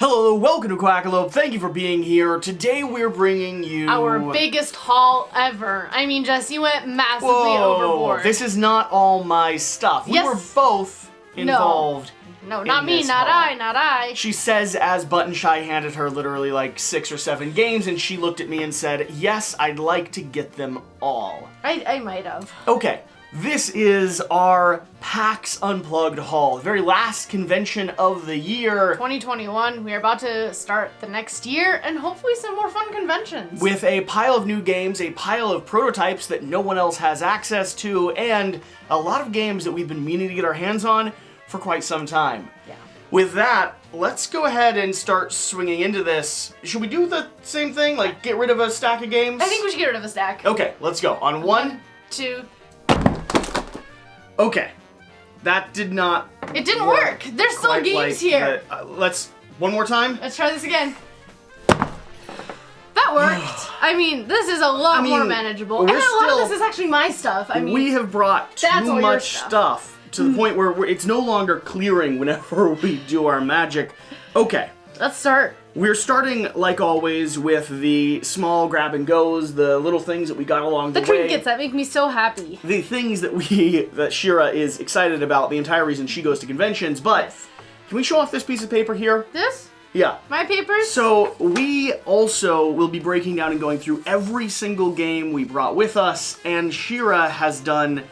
Hello, welcome to Quackalope. Thank you for being here. Today we're bringing you... our biggest haul ever. I mean, Jess, you went massively overboard. This is not all my stuff. Yes. We were both involved. No, not me, not I. She says as ButtonShy handed her literally like 6 or 7 games, and she looked at me and said, yes, I'd like to get them all. I might have. Okay. This is our PAX Unplugged haul, the very last convention of the year. 2021, we are about to start the next year, and hopefully some more fun conventions. With a pile of new games, a pile of prototypes that no one else has access to, and a lot of games that we've been meaning to get our hands on for quite some time. Yeah. With that, let's go ahead and start swinging into this. Should we do the same thing, like get rid of a stack of games? I think we should get rid of a stack. Okay, let's go. On 1, 2... Okay, that did not. It didn't work. There's still games like here. Let's one more time. Let's try this again. That worked. I mean, this is a lot more manageable. And a lot of this is actually my stuff. I mean, we have brought too much stuff to the point where it's no longer clearing whenever we do our magic. Okay. Let's start. We're starting, like always, with the small grab-and-goes, the little things that we got along the way. The trinkets that make me so happy. The things that Shira is excited about, the entire reason she goes to conventions, but Yes. Can we show off this piece of paper here? This? Yeah. My papers? So, we also will be breaking down and going through every single game we brought with us, and Shira has done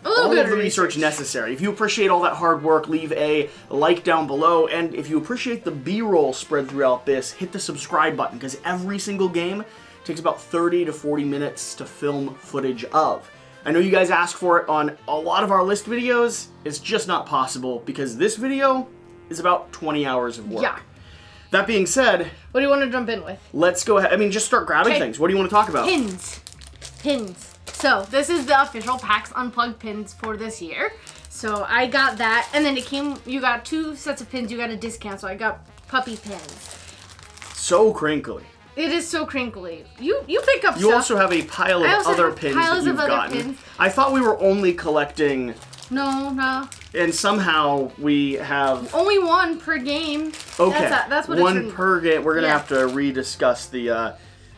all of the research necessary. If you appreciate all that hard work, leave a like down below, and if you appreciate the B-roll spread throughout this, hit the subscribe button, because every single game takes about 30 to 40 minutes to film footage of. I know you guys ask for it on a lot of our list videos. It's just not possible, because this video is about 20 hours of work. Yeah. That being said... What do you want to jump in with? Let's go ahead. I mean, just start grabbing things. What do you want to talk about? Pins. So, this is the official PAX Unplugged pins for this year. So, I got that, and then you got 2 sets of pins, you got a discount, so I got puppy pins. So crinkly. It is so crinkly. You pick up stuff. You also have a pile of other pins that you've gotten. I thought we were only collecting... No. And somehow we have... Only 1 per game. Okay, that's what 1 per game. We're going to have to rediscuss the...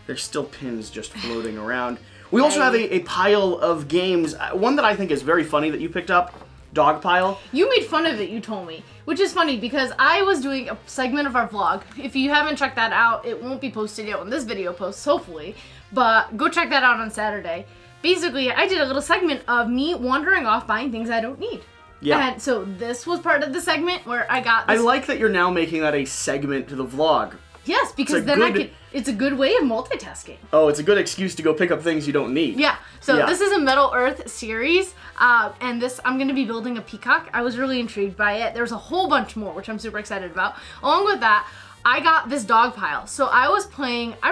there's still pins just floating around. We also have a pile of games. One that I think is very funny that you picked up, Dog Pile. You made fun of it, you told me. Which is funny because I was doing a segment of our vlog. If you haven't checked that out, it won't be posted yet when this video posts, hopefully. But go check that out on Saturday. Basically, I did a little segment of me wandering off buying things I don't need. Yeah. And so this was part of the segment where I got this. I like that you're now making that a segment to the vlog. Yes, because then it's a good way of multitasking. Oh, it's a good excuse to go pick up things you don't need. Yeah, so this is a Metal Earth series, and I'm going to be building a peacock. I was really intrigued by it. There's a whole bunch more, which I'm super excited about. Along with that, I got this dog pile. So I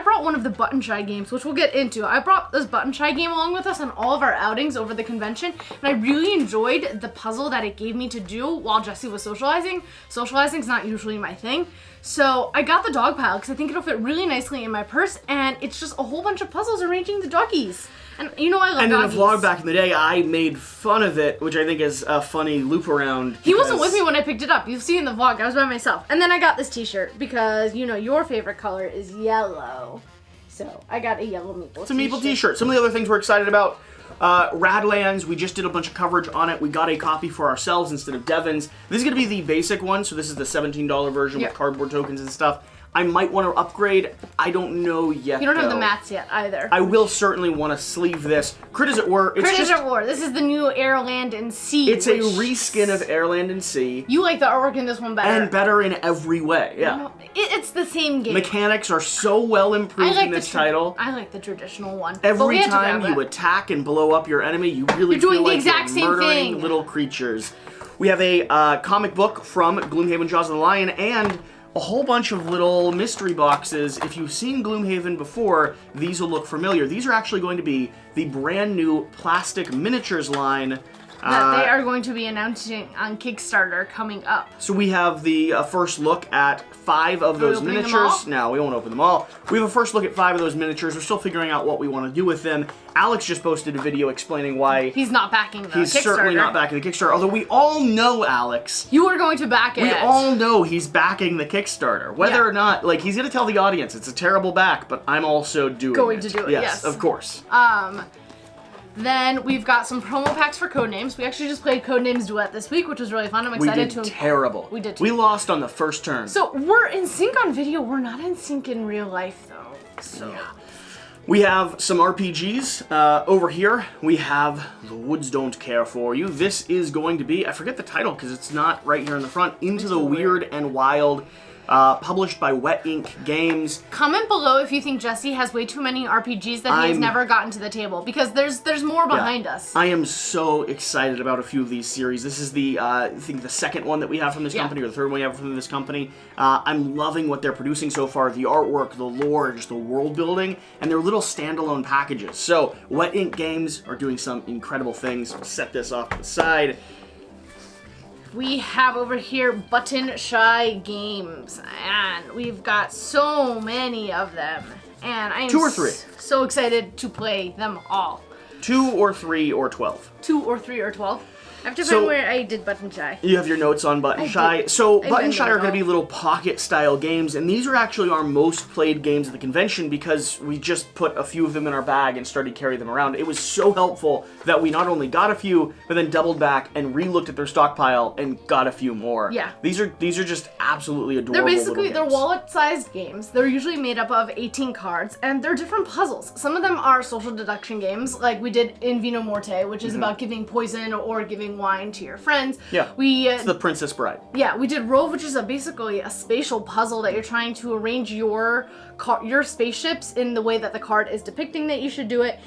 brought one of the ButtonShy games, which we'll get into. I brought this ButtonShy game along with us on all of our outings over the convention, and I really enjoyed the puzzle that it gave me to do while Jessie was socializing. Socializing's not usually my thing. So I got the dog pile because I think it'll fit really nicely in my purse, and it's just a whole bunch of puzzles arranging the doggies. And you know I love doggies. And in a vlog back in the day, I made fun of it, which I think is a funny loop around. He wasn't with me when I picked it up. You'll see in the vlog, I was by myself. And then I got this t-shirt because, you know, your favorite color is yellow. So I got a yellow meeple t-shirt. It's a meeple t-shirt. Some of the other things we're excited about. Radlands, we just did a bunch of coverage on it. We got a copy for ourselves instead of Devin's. This is going to be the basic one, so this is the $17 version with cardboard tokens and stuff. I might want to upgrade. I don't know yet. You don't have the mats yet either. I will certainly want to sleeve this. Crit as it were. Crit as it were. This is the new Air, Land, and Sea. It's a reskin of Air, Land, and Sea. You like the artwork in this one better. And better in every way, yeah. It's the same game. Mechanics are so well improved in this title. I like the traditional one. Every time you attack and blow up your enemy, you really feel like you're murdering little creatures. We have a comic book from Gloomhaven Jaws of the Lion and a whole bunch of little mystery boxes. If you've seen Gloomhaven before, these will look familiar. These are actually going to be the brand new plastic miniatures line that they are going to be announcing on Kickstarter coming up. So we have the first look at 5 of those miniatures. No, we won't open them all. We have a first look at 5 of those miniatures. We're still figuring out what we want to do with them. Alex just posted a video explaining why he's not backing the Kickstarter. He's certainly not backing the Kickstarter, although we all know, Alex. You are going to back it. We all know he's backing the Kickstarter. Whether or not, like, he's going to tell the audience it's a terrible back, but I'm also going to do it, yes. Of course. Then we've got some promo packs for Codenames. We actually just played Codenames Duet this week, which was really fun. I'm excited to. We did terrible. We did. We lost on the first turn. So we're in sync on video. We're not in sync in real life, though. So. Yeah. We have some RPGs. Over here, we have The Woods Don't Care For You. This is going to be, I forget the title because it's not right here in the front, Into the Weird and Wild. Published by Wet Ink Games. Comment below if you think Jesse has way too many RPGs that he has never gotten to the table, because there's more behind us. I am so excited about a few of these series. This is the, I think the second one that we have from this company, or the third one we have from this company. I'm loving what they're producing so far. The artwork, the lore, just the world building, and their little standalone packages. So, Wet Ink Games are doing some incredible things. We'll set this off to the side. We have over here ButtonShy Games, and we've got so many of them, and I am 2 or 3. So excited to play them all. 2 or 3 or 12. 2 or 3 or 12. I have to find where I did ButtonShy. You have your notes on ButtonShy. So ButtonShy are going to be little pocket-style games, and these are actually our most played games at the convention because we just put a few of them in our bag and started carrying them around. It was so helpful that we not only got a few, but then doubled back and re-looked at their stockpile and got a few more. Yeah. These are just absolutely adorable. They're wallet-sized games. They're usually made up of 18 cards, and they're different puzzles. Some of them are social deduction games, like we did in Vino Morte, which is about giving poison or giving wine to your friends. Yeah, it's the Princess Bride. Yeah, we did Rove, which is basically a spatial puzzle that you're trying to arrange your spaceships in the way that the card is depicting that you should do it.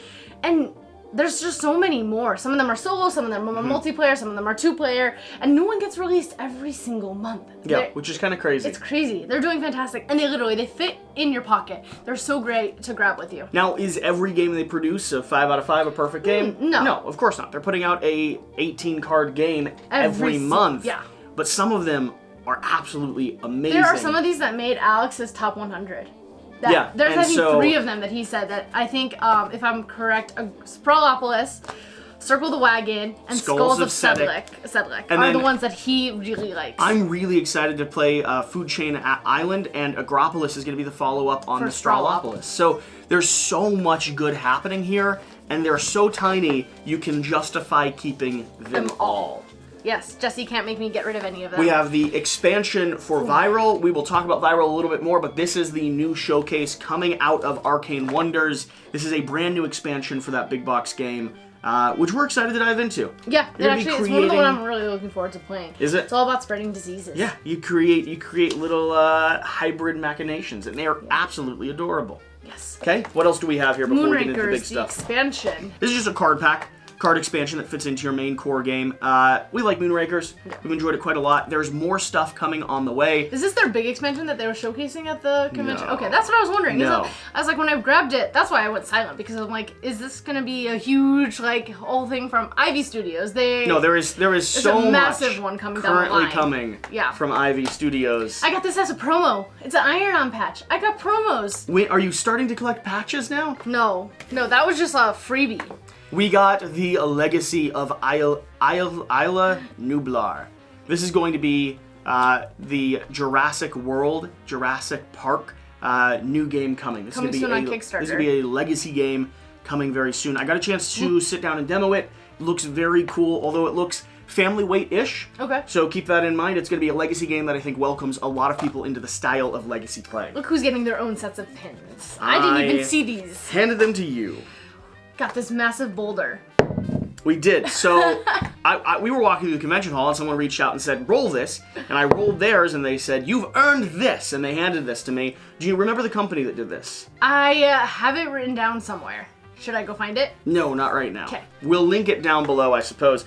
And there's just so many more. Some of them are solo, some of them are multiplayer, some of them are 2-player, and new one gets released every single month. Yeah, which is kind of crazy. It's crazy. They're doing fantastic, and they fit in your pocket. They're so great to grab with you. Now, is every game they produce a 5 out of 5 a perfect game? No. No, of course not. They're putting out a 18-card game every month. Yeah. But some of them are absolutely amazing. There are some of these that made Alex's top 100. There's I think 3 of them that he said that I think, if I'm correct, Sprawlopolis, Circle the Wagon, and Skulls of Sedlec are the ones that he really likes. I'm really excited to play Food Chain Island, and Agropolis is going to be the follow-up on the Sprawlopolis. So there's so much good happening here, and they're so tiny, you can justify keeping them all. Yes, Jesse can't make me get rid of any of them. We have the expansion for Viral. We will talk about Viral a little bit more, but this is the new showcase coming out of Arcane Wonders. This is a brand new expansion for that big box game, which we're excited to dive into. Yeah, it's one of the ones I'm really looking forward to playing. Is it? It's all about spreading diseases. Yeah, you create little hybrid machinations, and they are absolutely adorable. Yes. Okay, what else do we have here before we get into the big stuff? Expansion. This is just a card pack. Card expansion that fits into your main core game. We like Moonrakers. Yeah. We've enjoyed it quite a lot. There's more stuff coming on the way. Is this their big expansion that they were showcasing at the convention? No. Okay, that's what I was wondering. No. I was like, when I grabbed it, that's why I went silent, because I'm like, is this gonna be a huge whole thing from Ivy Studios? No, there is so much massive one coming currently coming Yeah. from Ivy Studios. I got this as a promo. It's an Iron-On patch. I got promos. Wait, are you starting to collect patches now? No, that was just a freebie. We got the Legacy of Isla Nublar. This is going to be the Jurassic World, Jurassic Park new game coming. Coming soon on Kickstarter. This is going to be a legacy game coming very soon. I got a chance to sit down and demo it. It looks very cool, although it looks family weight-ish. Okay. So keep that in mind. It's going to be a legacy game that I think welcomes a lot of people into the style of legacy play. Look who's getting their own sets of pins. I didn't even see these. Handed them to you. Got this massive boulder. We did. So we were walking through the convention hall and someone reached out and said, roll this. And I rolled theirs and they said, you've earned this. And they handed this to me. Do you remember the company that did this? I have it written down somewhere. Should I go find it? No, not right now. Okay. We'll link it down below, I suppose.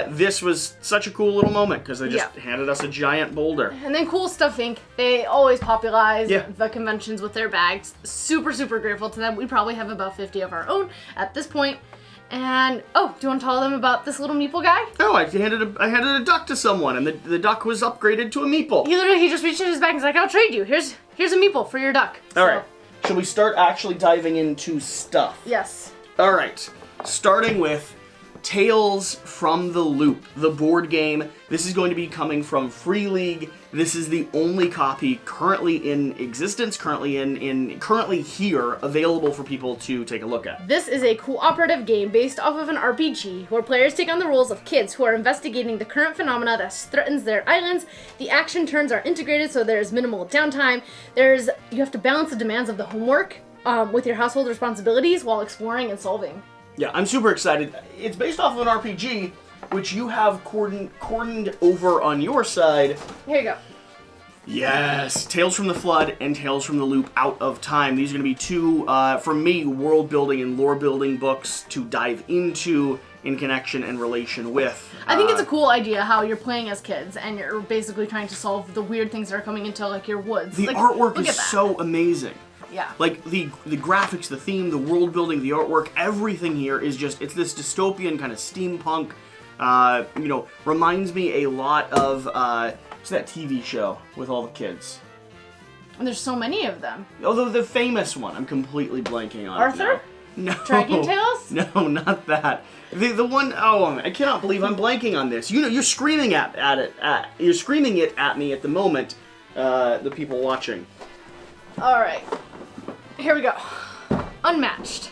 This was such a cool little moment because they just handed us a giant boulder. And then Cool Stuff Inc. They always popularize the conventions with their bags. Super, super grateful to them. We probably have about 50 of our own at this point. And, oh, do you want to tell them about this little meeple guy? Oh, I handed a duck to someone, and the duck was upgraded to a meeple. He just reached in his bag and was like, I'll trade you. Here's a meeple for your duck. All right. Shall we start actually diving into stuff? Yes. All right. Starting with Tales from the Loop, the board game. This is going to be coming from Free League. This is the only copy currently in existence, currently here, available for people to take a look at. This is a cooperative game based off of an RPG where players take on the roles of kids who are investigating the current phenomena that threatens their islands. The action turns are integrated, so there's minimal downtime. You have to balance the demands of the homework with your household responsibilities while exploring and solving. Yeah, I'm super excited. It's based off of an RPG, which you have cordoned over on your side. Here you go. Yes, Tales from the Flood and Tales from the Loop Out of Time. These are going to be two, for me, world building and lore building books to dive into in connection and relation with. I think it's a cool idea how you're playing as kids and you're basically trying to solve the weird things that are coming into like your woods. The artwork is so amazing. Yeah. Like, the graphics, the theme, the world building, the artwork, everything here is just, it's this dystopian kind of steampunk, reminds me a lot of, what's that TV show with all the kids? And there's so many of them. Although the famous one, I'm completely blanking on. Arthur? No. Dragon Tales? No, not that. The one, I cannot believe I'm blanking on this. You're screaming you're screaming it at me at the moment, the people watching. All right. Here we go. Unmatched.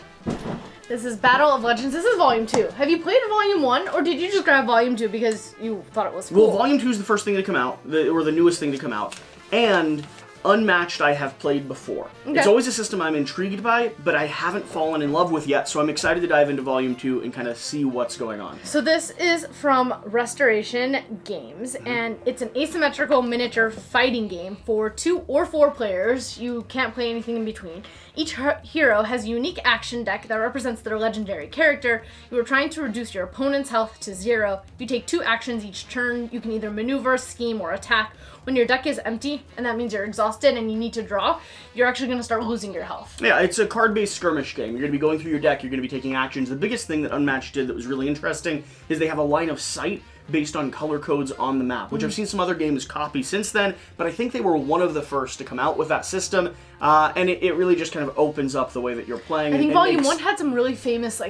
This is Battle of Legends. This is Volume 2. Have you played Volume 1, or did you just grab Volume 2 because you thought it was cool? Well, Volume 2 is the first thing to come out, or the newest thing to come out. And Unmatched I have played before. Okay. It's always a system I'm intrigued by, but I haven't fallen in love with yet, so I'm excited to dive into Volume 2 and kind of see what's going on. So this is from Restoration Games, and it's an asymmetrical miniature fighting game for 2 or 4 players. You can't play anything in between. Each hero has a unique action deck that represents their legendary character. You are trying to reduce your opponent's health to 0. You take 2 actions each turn. You can either maneuver, scheme, or attack. When your deck is empty, and that means you're exhausted and you need to draw, you're actually going to start losing your health. Yeah, it's a card-based skirmish game. You're going to be going through your deck, you're going to be taking actions. The biggest thing that Unmatched did that was really interesting is they have a line of sight based on color codes on the map, which I've seen some other games copy since then, but I think they were one of the first to come out with that system, and it really just kind of opens up the way that you're playing. I think Volume 1 had some really famous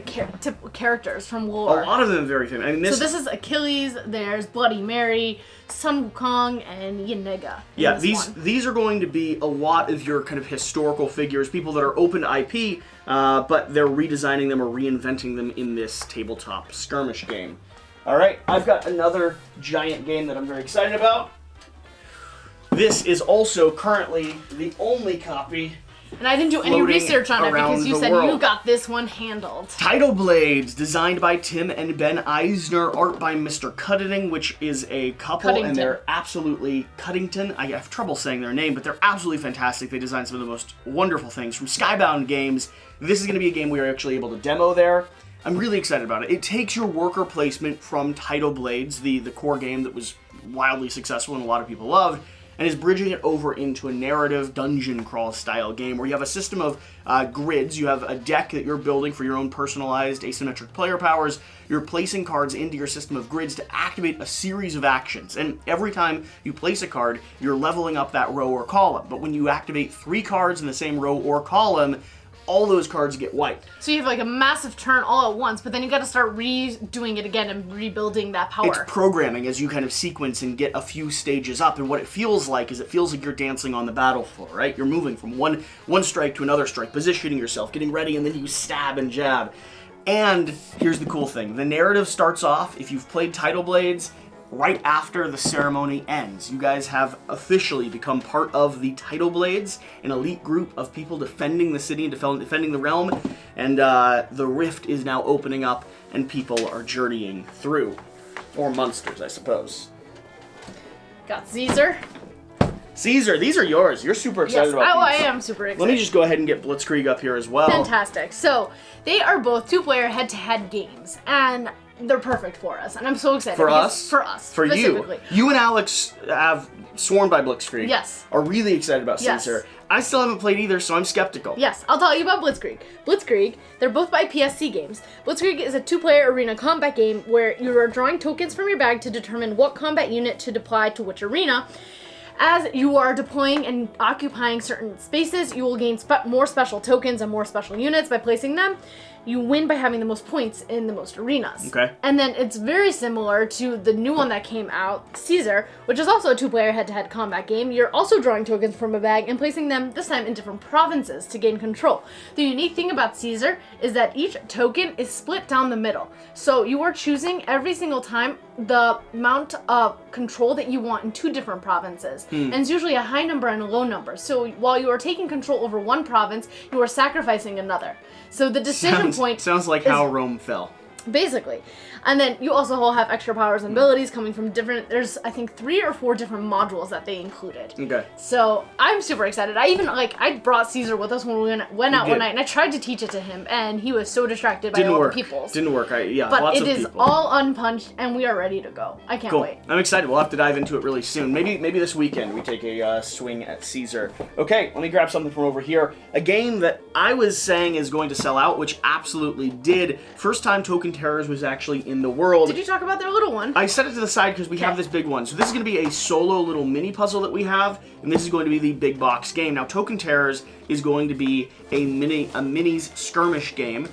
characters from lore. A lot of them are very famous. I mean, so this is Achilles, there's Bloody Mary, Sun Wukong, and Yanega. Yeah, these are going to be a lot of your kind of historical figures, people that are open to IP, but they're redesigning them or reinventing them in this tabletop skirmish game. All right, I've got another giant game that I'm very excited about. This is also currently the only copy. And I didn't do any research on it because you said you got this one handled. Tidal Blades, designed by Tim and Ben Eisner, art by Mr. Cutting, which is a couple, and they're absolutely Cuttington. I have trouble saying their name, but they're absolutely fantastic. They designed some of the most wonderful things from Skybound Games. This is going to be a game we are actually able to demo there. I'm really excited about it. It takes your worker placement from Tidal Blades, the core game that was wildly successful and a lot of people loved, and is bridging it over into a narrative dungeon crawl style game where you have a system of grids. You have a deck that you're building for your own personalized asymmetric player powers. You're placing cards into your system of grids to activate a series of actions. And every time you place a card, you're leveling up that row or column. But when you activate 3 cards in the same row or column, all those cards get wiped. So you have like a massive turn all at once, but then you got to start redoing it again and rebuilding that power. It's programming as you kind of sequence and get a few stages up, and what it feels like is you're dancing on the battle floor, right? You're moving from one strike to another strike, positioning yourself, getting ready, and then you stab and jab. And here's the cool thing. The narrative starts off, if you've played Tidal Blades, right after the ceremony ends. You guys have officially become part of the Tidal Blades, an elite group of people defending the city and defending the realm, and the rift is now opening up and people are journeying through. Or monsters, I suppose. Got Caesar. Caesar, these are yours. You're super excited about these. I am super excited. Let me just go ahead and get Blitzkrieg up here as well. Fantastic. So, they are both 2-player head-to-head games, and they're perfect for us, and I'm so excited. For us? For us. For you. You and Alex have sworn by Blitzkrieg, Yes. are really excited about Yes. Caesar. I still haven't played either, so I'm skeptical. Yes, I'll tell you about Blitzkrieg. Blitzkrieg, they're both by PSC Games. Blitzkrieg is a 2-player arena combat game where you are drawing tokens from your bag to determine what combat unit to deploy to which arena. As you are deploying and occupying certain spaces, you will gain more special tokens and more special units by placing them. You win by having the most points in the most arenas. Okay. And then it's very similar to the new one that came out, Caesar, which is also a 2-player head-to-head combat game. You're also drawing tokens from a bag and placing them, this time, in different provinces to gain control. The unique thing about Caesar is that each token is split down the middle. So you are choosing every single time the amount of control that you want in 2 different provinces. And it's usually a high number and a low number. So while you are taking control over one province, you are sacrificing another. So the decision point sounds like how Rome fell. Basically. And then you also all have extra powers and abilities coming from different, there's I think 3 or 4 different modules that they included. Okay. So I'm super excited. I brought Caesar with us when we went out one night, and I tried to teach it to him, and he was so distracted by all the peoples. Didn't work. But lots it of is people. all unpunched, and we are ready to go. I can't wait. I'm excited. We'll have to dive into it really soon. Maybe this weekend we take a swing at Caesar. Okay, let me grab something from over here. A game that I was saying is going to sell out, which absolutely did. First time Token Terrors was actually in the world. Did you talk about their little one? I set it to the side because we have this big one. So this is going to be a solo little mini puzzle that we have, and this is going to be the big box game. Now, Token Terrors is going to be a minis skirmish game,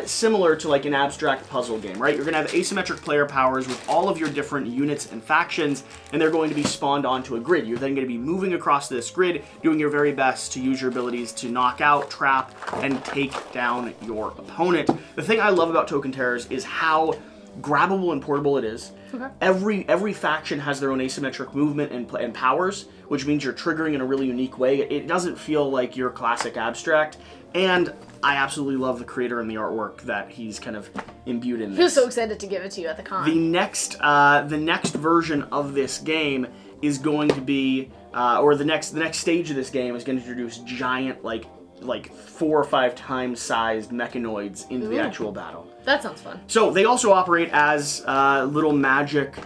similar to like an abstract puzzle game, right? You're going to have asymmetric player powers with all of your different units and factions, and they're going to be spawned onto a grid. You're then going to be moving across this grid, doing your very best to use your abilities to knock out, trap, and take down your opponent. The thing I love about Token Terrors is how grabbable and portable it is. Okay. Every faction has their own asymmetric movement and powers, which means you're triggering in a really unique way. It doesn't feel like your classic abstract, and I absolutely love the creator and the artwork that he's kind of imbued in this. He was so excited to give it to you at the con. The next version of this game is going to be, or the next stage of this game is going to introduce giant like 4 or 5 times sized mechanoids into the actual battle. That sounds fun. So they also operate as little magic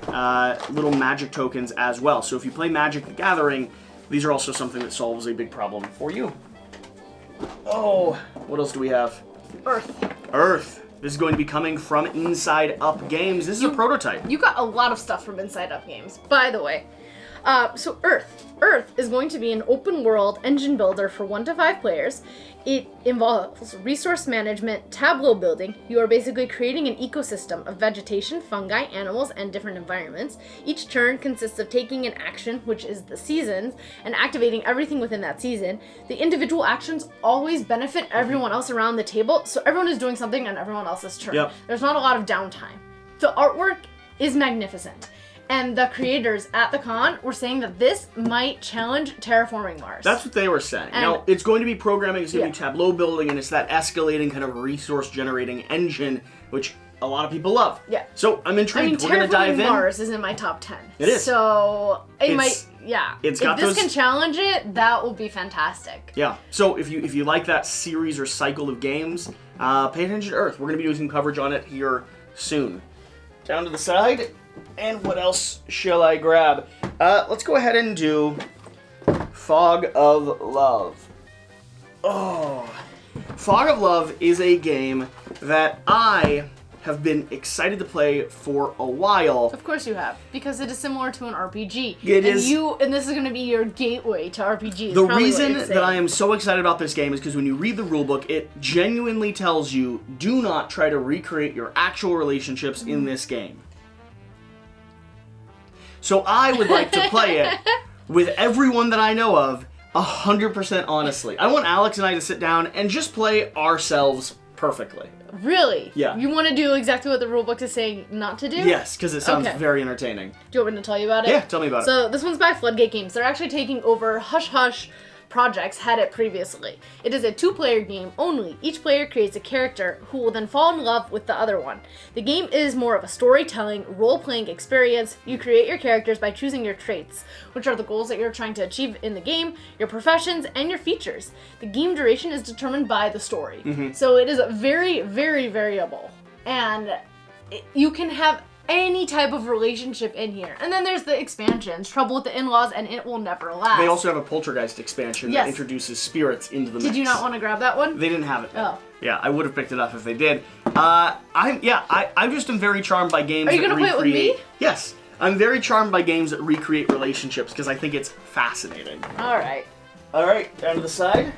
tokens as well. So if you play Magic the Gathering, these are also something that solves a big problem for you. Oh, what else do we have? Earth. This is going to be coming from Inside Up Games. This is a prototype. You got a lot of stuff from Inside Up Games, by the way. So Earth is going to be an open world engine builder for 1 to 5 players. It involves resource management, tableau building. You are basically creating an ecosystem of vegetation, fungi, animals, and different environments. Each turn consists of taking an action, which is the seasons, and activating everything within that season. The individual actions always benefit everyone else around the table, so everyone is doing something on everyone else's turn. Yep. There's not a lot of downtime. The artwork is magnificent. And the creators at the con were saying that this might challenge terraforming Mars. That's what they were saying. And now, it's going to be programming, it's going to be tableau building, and it's that escalating kind of resource-generating engine, which a lot of people love. Yeah. So, I'm intrigued. We're going to dive in. Terraforming Mars is in my top 10. It is. So, if this can challenge it, that will be fantastic. Yeah. So, if you like that series or cycle of games, pay attention to Earth. We're going to be doing some coverage on it here soon. Down to the side. And what else shall I grab? Let's go ahead and do Fog of Love. Oh, Fog of Love is a game that I have been excited to play for a while. Of course you have, because it is similar to an RPG. It is. And this is going to be your gateway to RPG. The reason that I am so excited about this game is because when you read the rulebook, it genuinely tells you, do not try to recreate your actual relationships in this game. So I would like to play it with everyone that I know of 100% honestly. I want Alex and I to sit down and just play ourselves perfectly. Really? Yeah. You want to do exactly what the rulebook is saying not to do? Yes, because it sounds very entertaining. Do you want me to tell you about it? Yeah, tell me about it. So this one's by Floodgate Games. They're actually taking over Hush Hush Projects had it previously. It is a 2-player game only. Each player creates a character who will then fall in love with the other one. The game is more of a storytelling, role-playing experience. You create your characters by choosing your traits, which are the goals that you're trying to achieve in the game, your professions, and your features. The game duration is determined by the story. So it is very, very variable. And you can have any type of relationship in here. And then there's the expansions, Trouble with the In-Laws, and It Will Never Last. They also have a Poltergeist expansion that introduces spirits into the mix. Did you not want to grab that one? They didn't have it. Oh. Yeah, I would have picked it up if they did. I just am very charmed by games that recreate... Are you going to play it with me? Yes. I'm very charmed by games that recreate relationships because I think it's fascinating. All right. All right, down to the side.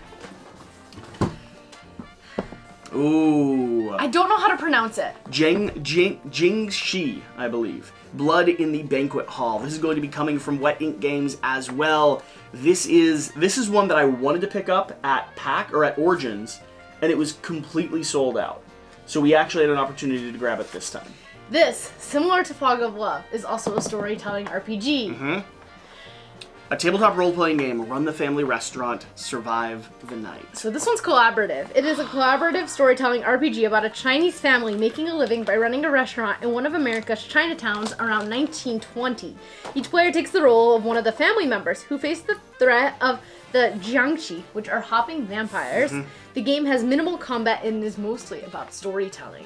Ooh. I don't know how to pronounce it. Jiangshi, I believe. Blood in the Banquet Hall. This is going to be coming from Wet Ink Games as well. This is one that I wanted to pick up at PAX or at Origins, and it was completely sold out. So we actually had an opportunity to grab it this time. This, similar to Fog of Love, is also a storytelling RPG. Mm-hmm. A tabletop role-playing game, run the family restaurant, survive the night. So this one's collaborative. It is a collaborative storytelling RPG about a Chinese family making a living by running a restaurant in one of America's Chinatowns around 1920. Each player takes the role of one of the family members who face the threat of the Jiangshi, which are hopping vampires. Mm-hmm. The game has minimal combat and is mostly about storytelling,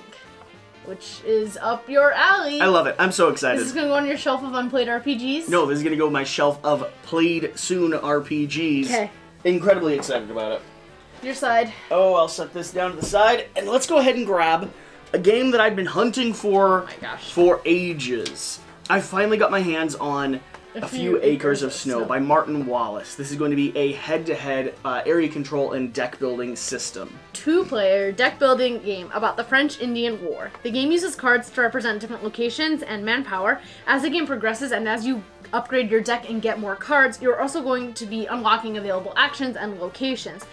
which is up your alley. I love it. I'm so excited. Is this going to go on your shelf of unplayed RPGs? No, this is going to go on my shelf of played soon RPGs. Okay. Incredibly excited about it. Your side. Oh, I'll set this down to the side, and let's go ahead and grab a game that I've been hunting for for ages. I finally got my hands on A Few Acres of Snow by Martin Wallace. This is going to be a head-to-head area control and deck building system. Two-player deck building game about the French-Indian War. The game uses cards to represent different locations and manpower. As the game progresses and as you upgrade your deck and get more cards, you're also going to be unlocking available actions and locations.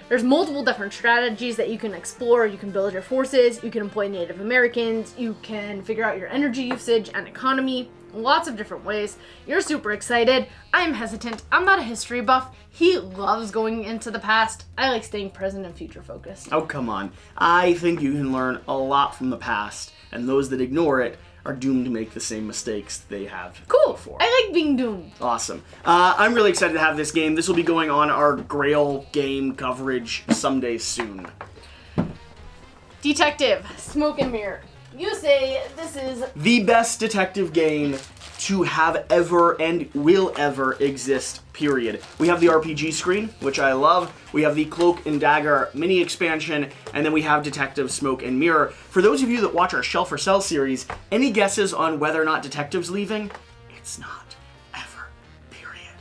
There's multiple different strategies that you can explore. You can build your forces, you can employ Native Americans, you can figure out your energy usage and economy. Lots of different ways. You're super excited. I'm hesitant. I'm not a history buff. He loves going into the past. I like staying present and future focused. Oh, come on. I think you can learn a lot from the past, and those that ignore it are doomed to make the same mistakes they have before. I like being doomed. Awesome. I'm really excited to have this game. This will be going on our Grail game coverage someday soon. Detective, Smoke and Mirror. You say this is the best detective game to have ever and will ever exist, period. We have the RPG screen, which I love. We have the Cloak and Dagger mini expansion, and then we have Detective Smoke and Mirror. For those of you that watch our Shelf or Sell series, any guesses on whether or not Detective's leaving? It's not. Ever. Period.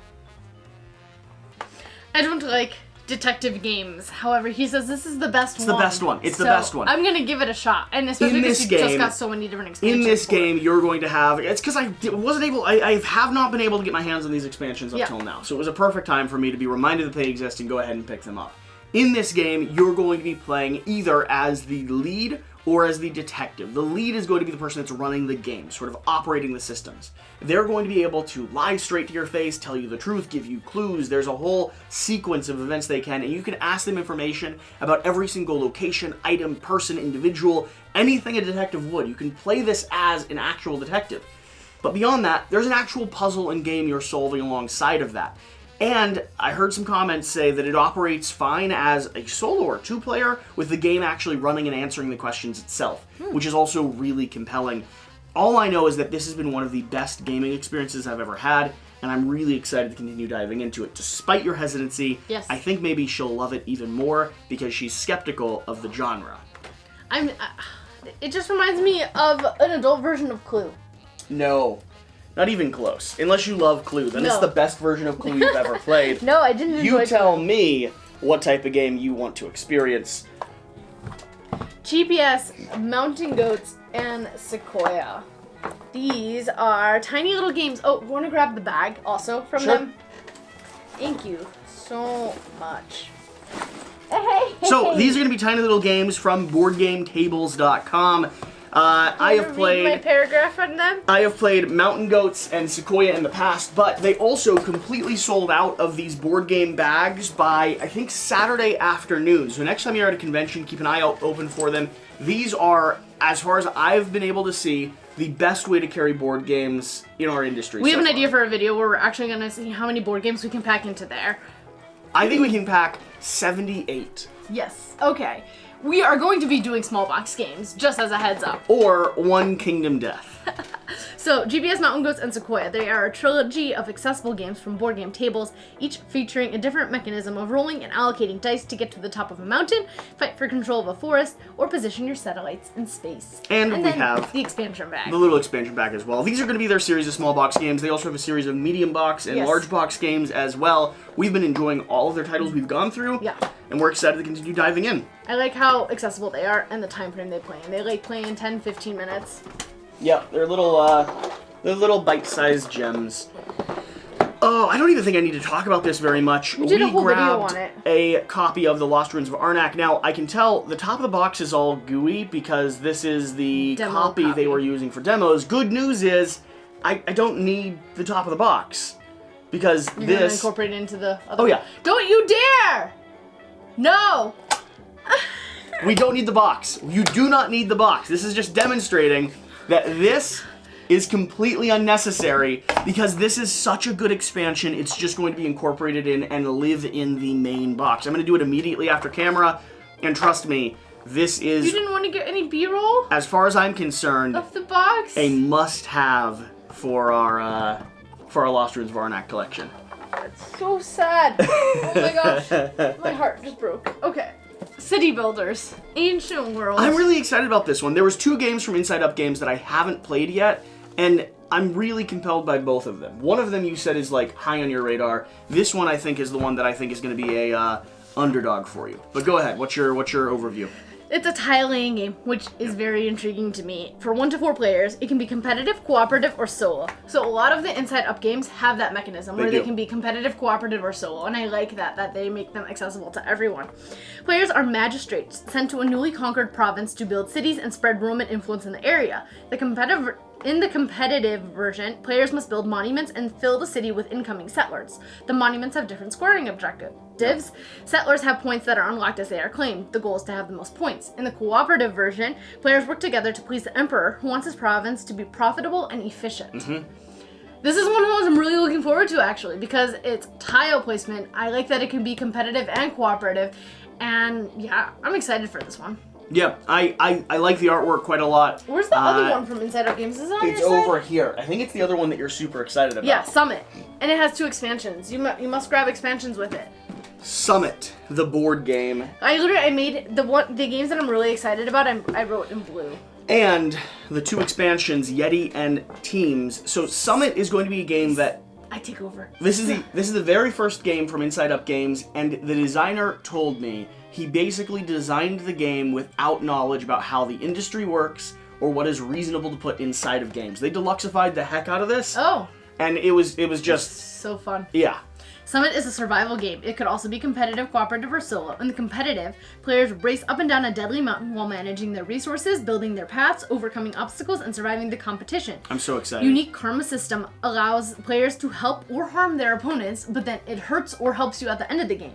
I don't like detective games. However, he says this is the best one. It's the best one. It's the best one. I'm going to give it a shot. And especially because you just got so many different expansions. In this game, you're going to have... It's because I have not been able to get my hands on these expansions up till now. So it was a perfect time for me to be reminded that they exist and go ahead and pick them up. In this game, you're going to be playing either as the lead or as the detective. The lead is going to be the person that's running the game, sort of operating the systems. They're going to be able to lie straight to your face, tell you the truth, give you clues. There's a whole sequence of events they can, and you can ask them information about every single location, item, person, individual, anything a detective would. You can play this as an actual detective. But beyond that, there's an actual puzzle and game you're solving alongside of that. And I heard some comments say that it operates fine as a solo or two-player with the game actually running and answering the questions itself, which is also really compelling. All I know is that this has been one of the best gaming experiences I've ever had, and I'm really excited to continue diving into it. Despite your hesitancy, yes. I think maybe she'll love it even more because she's skeptical of the genre. It just reminds me of an adult version of Clue. No. Not even close. Unless you love Clue, then it's the best version of Clue you've ever played. No, I didn't enjoy You tell me what type of game you want to experience. GPS, Mountain Goats, and Sequoia. These are tiny little games. Oh, want to grab the bag also from them? Thank you so much. Hey. So these are going to be tiny little games from BoardGameTables.com. I have played my paragraph on them. I have played Mountain Goats and Sequoia in the past, but they also completely sold out of these board game bags by, I think, Saturday afternoon. So next time you're at a convention, keep an eye out open for them. These are, as far as I've been able to see, the best way to carry board games in our industry. We have an idea for a video where we're actually going to see how many board games we can pack into there. I think we can pack 78. Yes. Okay. We are going to be doing small box games, just as a heads up. Or One Kingdom Death. So, GPS, Mountain Goats, and Sequoia. They are a trilogy of accessible games from board game tables, each featuring a different mechanism of rolling and allocating dice to get to the top of a mountain, fight for control of a forest, or position your satellites in space. And we have the expansion bag. The little expansion bag as well. These are going to be their series of small box games. They also have a series of medium box and large box games as well. We've been enjoying all of their titles we've gone through. Yeah. And we're excited to continue diving in. I like how accessible they are and the time frame they play in. They like play in 10-15 minutes. Yeah, they're little bite-sized gems. Oh, I don't even think I need to talk about this very much. We did a whole video on it. A copy of The Lost Ruins of Arnak. Now, I can tell the top of the box is all gooey because this is the copy they were using for demos. Good news is, I don't need the top of the box. Because You're gonna incorporate it into the other. Oh, yeah. Don't you dare! No! We don't need the box. You do not need the box. This is just demonstrating that this is completely unnecessary because this is such a good expansion. It's just going to be incorporated in and live in the main box. I'm going to do it immediately after camera, and trust me, this is... You didn't want to get any B-roll? As far as I'm concerned... Of the box? A must-have for our Lost Ruins of Arnak collection. That's so sad. Oh my gosh. My heart just broke. Okay. City Builders. Ancient World. I'm really excited about this one. There was 2 games from Inside Up Games that I haven't played yet, and I'm really compelled by both of them. One of them you said is like high on your radar. This one I think is the one that I think is going to be a underdog for you. But go ahead. What's your overview? It's a tile-laying game, which is very intriguing to me. For 1 to 4 players, it can be competitive, cooperative, or solo. So a lot of the Inside Up games have that mechanism where they can be competitive, cooperative, or solo, and I like that they make them accessible to everyone. Players are magistrates sent to a newly conquered province to build cities and spread Roman influence in the area. In the competitive version, players must build monuments and fill the city with incoming settlers. The monuments have different scoring objectives. Settlers have points that are unlocked as they are claimed. The goal is to have the most points. In the cooperative version, players work together to please the emperor, who wants his province to be profitable and efficient. Mm-hmm. This is one of the ones I'm really looking forward to, actually, because it's tile placement. I like that it can be competitive and cooperative, and yeah, I'm excited for this one. Yeah, I like the artwork quite a lot. Where's the other one from Inside Out Games? Is it on your side? It's over here. I think it's the other one that you're super excited about. Yeah, Summit. And it has 2 expansions. You must grab expansions with it. Summit, the board game. I made the games that I'm really excited about, I wrote in blue. And the 2 expansions, Yeti and Teams. So Summit is going to be a game that... I take over. This is the very first game from Inside Up Games, and the designer told me he basically designed the game without knowledge about how the industry works or what is reasonable to put inside of games. They deluxified the heck out of this. Oh. And it was just... so fun. Yeah. Summit is a survival game. It could also be competitive, cooperative, or solo. In the competitive, players race up and down a deadly mountain while managing their resources, building their paths, overcoming obstacles, and surviving the competition. I'm so excited. Unique karma system allows players to help or harm their opponents, but then it hurts or helps you at the end of the game.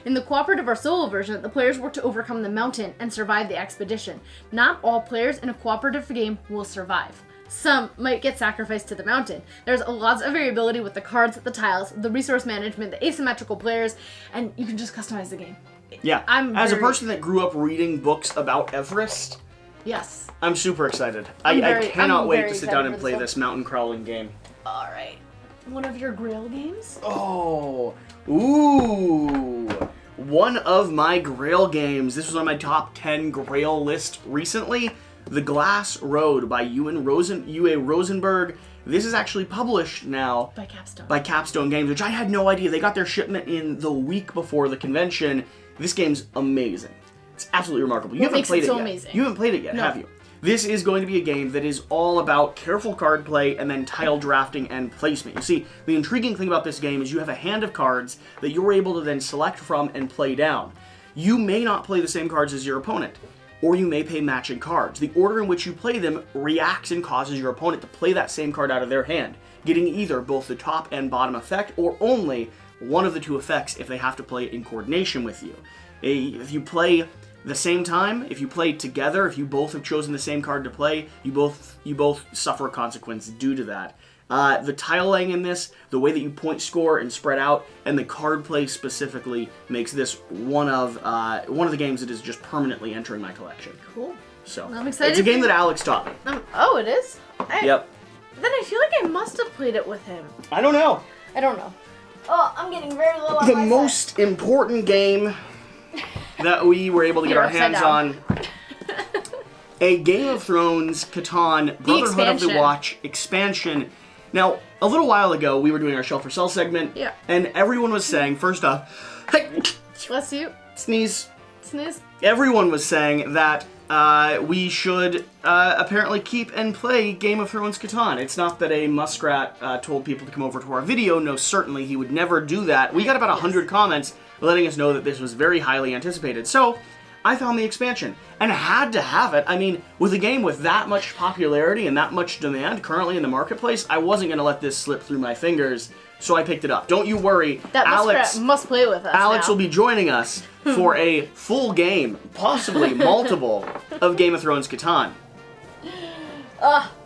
In the cooperative or solo version, the players work to overcome the mountain and survive the expedition. Not all players in a cooperative game will survive. Some might get sacrificed to the mountain. There's lots of variability with the cards, the tiles, the resource management, the asymmetrical players, and you can just customize the game. Yeah, as a person that grew up reading books about Everest, yes, I'm super excited. I cannot wait to sit down and play this mountain crawling game. All right. One of your Grail games? Oh, ooh. One of my Grail games. This was on my top 10 Grail list recently. The Glass Road by U.A. Rosenberg. This is actually published now by Capstone Games, which I had no idea. They got their shipment in the week before the convention. This game's amazing. It's absolutely remarkable. You haven't played it yet. Amazing? You haven't played it yet, have you? This is going to be a game that is all about careful card play and then tile drafting and placement. You see, the intriguing thing about this game is you have a hand of cards that you're able to then select from and play down. You may not play the same cards as your opponent, or you may play matching cards. The order in which you play them reacts and causes your opponent to play that same card out of their hand, getting either both the top and bottom effect, or only one of the 2 effects if they have to play it in coordination with you. If you play the same time, if you play together, if you both have chosen the same card to play, you both suffer a consequence due to that. The tile laying in this, the way that you point score and spread out, and the card play specifically makes this one of the games that is just permanently entering my collection. Cool. So I'm excited. It's a game that Alex taught me. Oh, it is? Yep. Then I feel like I must have played it with him. I don't know. Oh, I'm getting very low on The my most important game that we were able to get our hands on. A Game of Thrones, Catan, Brotherhood of the Watch expansion. Now, a little while ago, we were doing our Shell for Sell segment, and everyone was saying, first off, hey, bless you. Sneeze. Sneeze. Everyone was saying that we should apparently keep and play Game of Thrones Catan. It's not that a muskrat told people to come over to our video. No, certainly he would never do that. We got about 100 comments letting us know that this was very highly anticipated. So I found the expansion and had to have it. I mean, with a game with that much popularity and that much demand currently in the marketplace, I wasn't going to let this slip through my fingers. So I picked it up. Don't you worry. That Alex must play with us. Alex now. will be joining us for a full game, possibly multiple, of Game of Thrones Catan.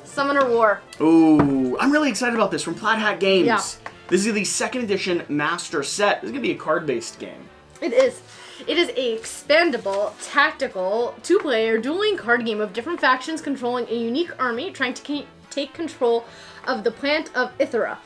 Summoner War. Ooh, I'm really excited about this from Plaid Hat Games. Yeah. This is the second edition master set. This is gonna be a card-based game. It is. It is a expandable, tactical, two-player, dueling card game of different factions controlling a unique army trying to take control of the plant of Ithera.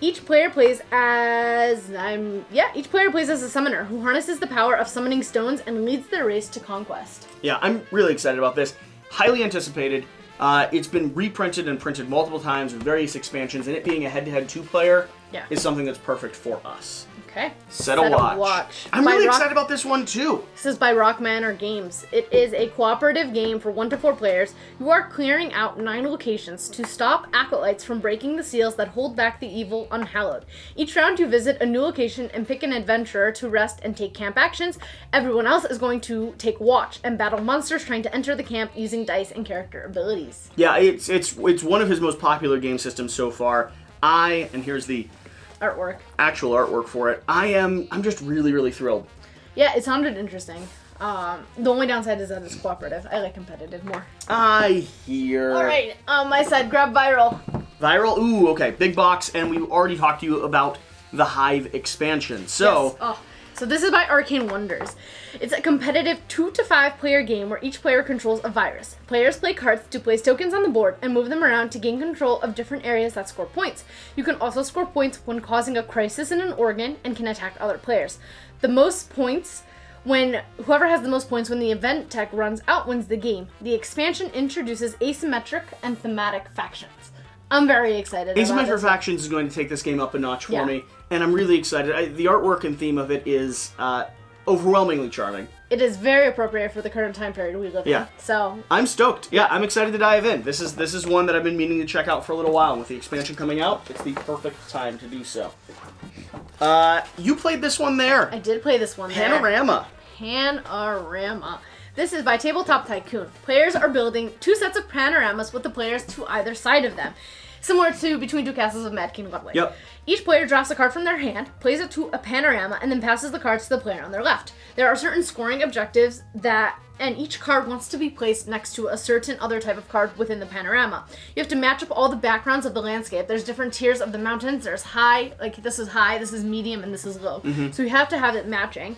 Each player plays as a summoner who harnesses the power of summoning stones and leads their race to conquest. Yeah, I'm really excited about this. Highly anticipated. It's been reprinted and printed multiple times with various expansions, and it being a head-to-head two-player is something that's perfect for us. Okay. Set a watch. I'm really excited about this one, too. This is by Rock Manor Games. It is a cooperative game for 1 to 4 players. You are clearing out 9 locations to stop acolytes from breaking the seals that hold back the evil unhallowed. Each round you visit a new location and pick an adventurer to rest and take camp actions. Everyone else is going to take watch and battle monsters trying to enter the camp using dice and character abilities. Yeah, it's one of his most popular game systems so far. And here's the actual artwork for it. I'm just really, really thrilled. Yeah, it sounded interesting. The only downside is that it's cooperative. I like competitive more. I hear. All right, on my side, grab Viral. Viral? Ooh, okay. Big box, and we already talked to you about the Hive expansion. So, So this is by Arcane Wonders. It's a competitive 2 to 5 player game where each player controls a virus. Players play cards to place tokens on the board and move them around to gain control of different areas that score points. You can also score points when causing a crisis in an organ and can attack other players. Whoever has the most points when the event tech runs out wins the game. The expansion introduces asymmetric and thematic factions. I'm very excited about it. Asymmetric Factions is going to take this game up a notch for me, and I'm really excited. The artwork and theme of it is overwhelmingly charming. It is very appropriate for the current time period we live in. So I'm stoked. Yeah, I'm excited to dive in. This is one that I've been meaning to check out for a little while, and with the expansion coming out, it's the perfect time to do so. You played this one there. I did play this one Panorama. Panorama. This is by Tabletop Tycoon. Players are building 2 sets of panoramas with the players to either side of them. Similar to Between Two Castles of Mad King Ludwig. Yep. Each player drafts a card from their hand, plays it to a panorama, and then passes the cards to the player on their left. There are certain scoring objectives and each card wants to be placed next to a certain other type of card within the panorama. You have to match up all the backgrounds of the landscape. There's different tiers of the mountains. There's high, this is medium, and this is low. Mm-hmm. So you have to have it matching.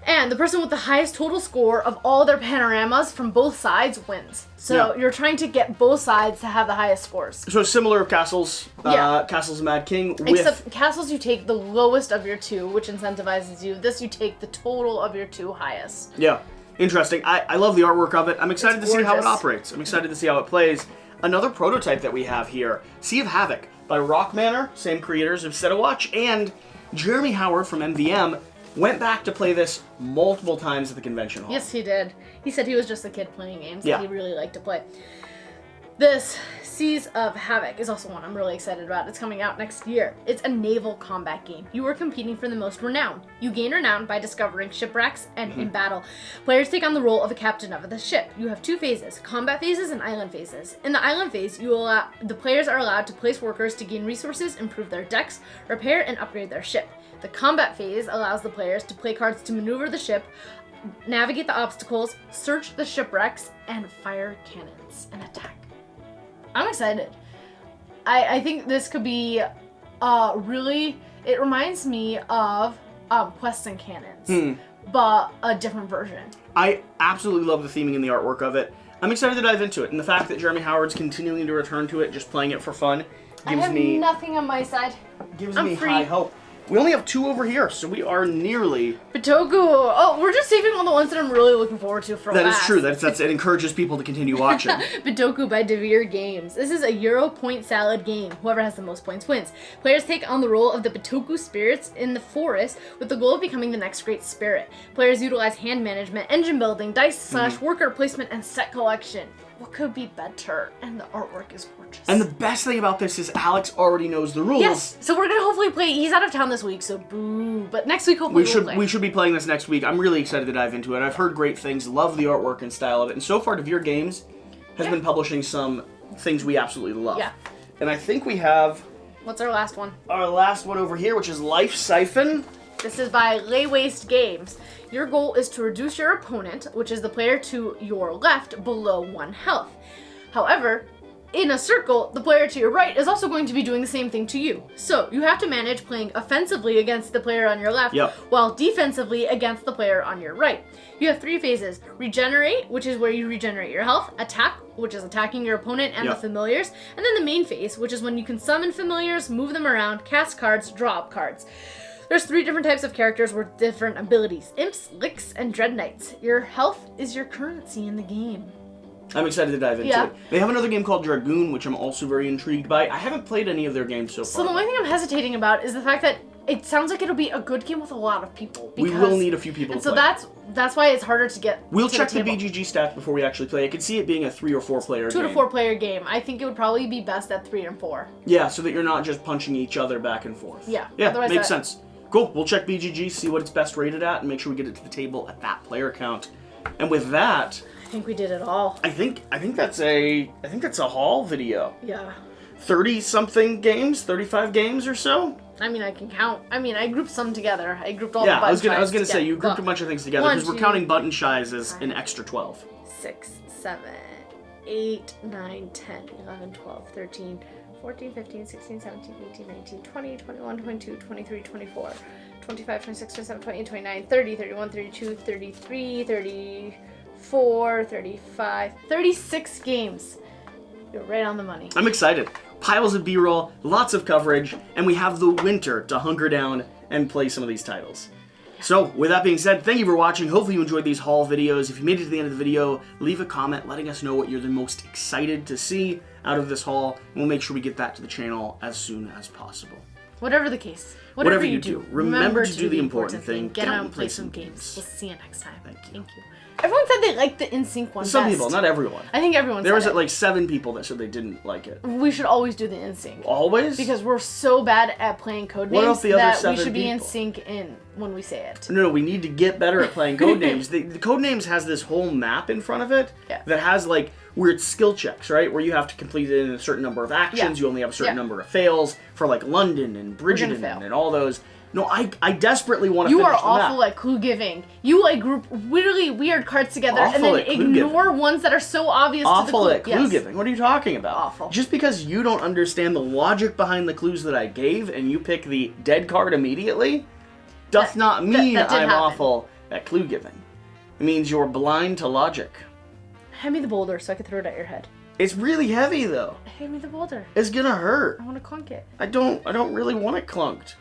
And the person with the highest total score of all their panoramas from both sides wins. So you're trying to get both sides to have the highest scores. So similar Castles, Castles of Mad King. Except Castles, you take the lowest of your 2, which incentivizes you. This, you take the total of your 2 highest. Yeah, interesting. I love the artwork of it. I'm excited to see how it operates. I'm excited to see how it plays. Another prototype that we have here, Sea of Havoc by Rock Manor, same creators of Set a Watch, and Jeremy Howard from MVM. Went back to play this multiple times at the convention hall. Yes, he did. He said he was just a kid playing games that he really liked to play. This Seas of Havoc is also one I'm really excited about. It's coming out next year. It's a naval combat game. You are competing for the most renown. You gain renown by discovering shipwrecks and in battle. Players take on the role of a captain of the ship. You have 2 phases, combat phases and island phases. In the island phase, the players are allowed to place workers to gain resources, improve their decks, repair and upgrade their ship. The combat phase allows the players to play cards to maneuver the ship, navigate the obstacles, search the shipwrecks, and fire cannons and attack. I'm excited. I think this could be it reminds me of Quests and Cannons, but a different version. I absolutely love the theming and the artwork of it. I'm excited to dive into it, and the fact that Jeremy Howard's continuing to return to it, just playing it for fun, gives me nothing on my side. Gives me high hope. We only have 2 over here, so we are nearly... Bitoku! Oh, we're just saving all the ones that I'm really looking forward to for last. That is true. It encourages people to continue watching. Bitoku by Devere Games. This is a Euro point salad game. Whoever has the most points wins. Players take on the role of the Bitoku spirits in the forest with the goal of becoming the next great spirit. Players utilize hand management, engine building, dice / worker placement, and set collection. What could be better? And the artwork is gorgeous. And the best thing about this is Alex already knows the rules. Yes, so we're gonna hopefully play. He's out of town this week, so boo. But next week, hopefully we'll play. We should be playing this next week. I'm really excited to dive into it. I've heard great things, love the artwork and style of it. And so far, Devere Games has been publishing some things we absolutely love. Yeah. And I think we have... What's our last one? Our last one over here, which is Life Siphon. This is by Lay Waste Games. Your goal is to reduce your opponent, which is the player to your left, below 1 health. However, in a circle, the player to your right is also going to be doing the same thing to you. So you have to manage playing offensively against the player on your left, while defensively against the player on your right. You have 3 phases. Regenerate, which is where you regenerate your health. Attack, which is attacking your opponent and the familiars. And then the main phase, which is when you can summon familiars, move them around, cast cards, draw up cards. There's 3 different types of characters with different abilities. Imps, Licks, and Dread Knights. Your health is your currency in the game. I'm excited to dive into it. They have another game called Dragoon, which I'm also very intrigued by. I haven't played any of their games so far. So the only thing I'm hesitating about is the fact that it sounds like it'll be a good game with a lot of people. We will need a few people to play. So that's why it's harder to get We'll check the BGG stats before we actually play. I could see it being a 3 or 4 player game. 2 to 4 player game. I think it would probably be best at 3 and 4. Yeah, so that you're not just punching each other back and forth. Yeah. Yeah, makes sense. Cool. We'll check BGG, see what it's best rated at, and make sure we get it to the table at that player count. And with that, I think we did it all. I think that's a haul video. Yeah. 30-something games, 35 games or so. I mean, I can count. I mean, I grouped some together. I grouped all the I was ButtonShies gonna say you grouped a bunch of things together because we're counting ButtonShies as an extra 12. 6, 7, 8, 9, 10, 11, 12, 13, 14, 15, 16, 17, 18, 19, 20, 21, 22, 23, 24, 25, 26, 27, 28, 29, 30, 31, 32, 33, 34, 35, 36 games. You're right on the money. I'm excited. Piles of B-roll, lots of coverage, and we have the winter to hunker down and play some of these titles. So, with that being said, thank you for watching. Hopefully you enjoyed these haul videos. If you made it to the end of the video, leave a comment letting us know what you're the most excited to see out of this haul, and we'll make sure we get that to the channel as soon as possible. Whatever the case. Whatever you do, remember to do the important thing. Get out and play some games. We'll see you next time. Thank you. Thank you. Everyone said they liked the NSYNC one Some best. people, not everyone. I think everyone There was said like 7 people that said they didn't like it. We should always do the NSYNC. Always? Because we're so bad at playing code What names about the other that 7 we should be in people? sync in when we say it. No, we need to get better at playing code names. The code names has this whole map in front of it that has like weird skill checks, right? Where you have to complete it in a certain number of actions. You only have a certain number of fails for like London and Bridgerton and all those. No, I desperately want to finish the map. You are awful at clue giving. You like group really weird cards together and then ignore ones that are so obvious to the clue. Awful at clue giving. What are you talking about? Awful. Just because you don't understand the logic behind the clues that I gave and you pick the dead card immediately, doth not mean I'm awful at clue giving. It means you're blind to logic. Hand me the boulder so I can throw it at your head. It's really heavy though. Hand me the boulder. It's gonna hurt. I want to clunk it. I don't really want it clunked.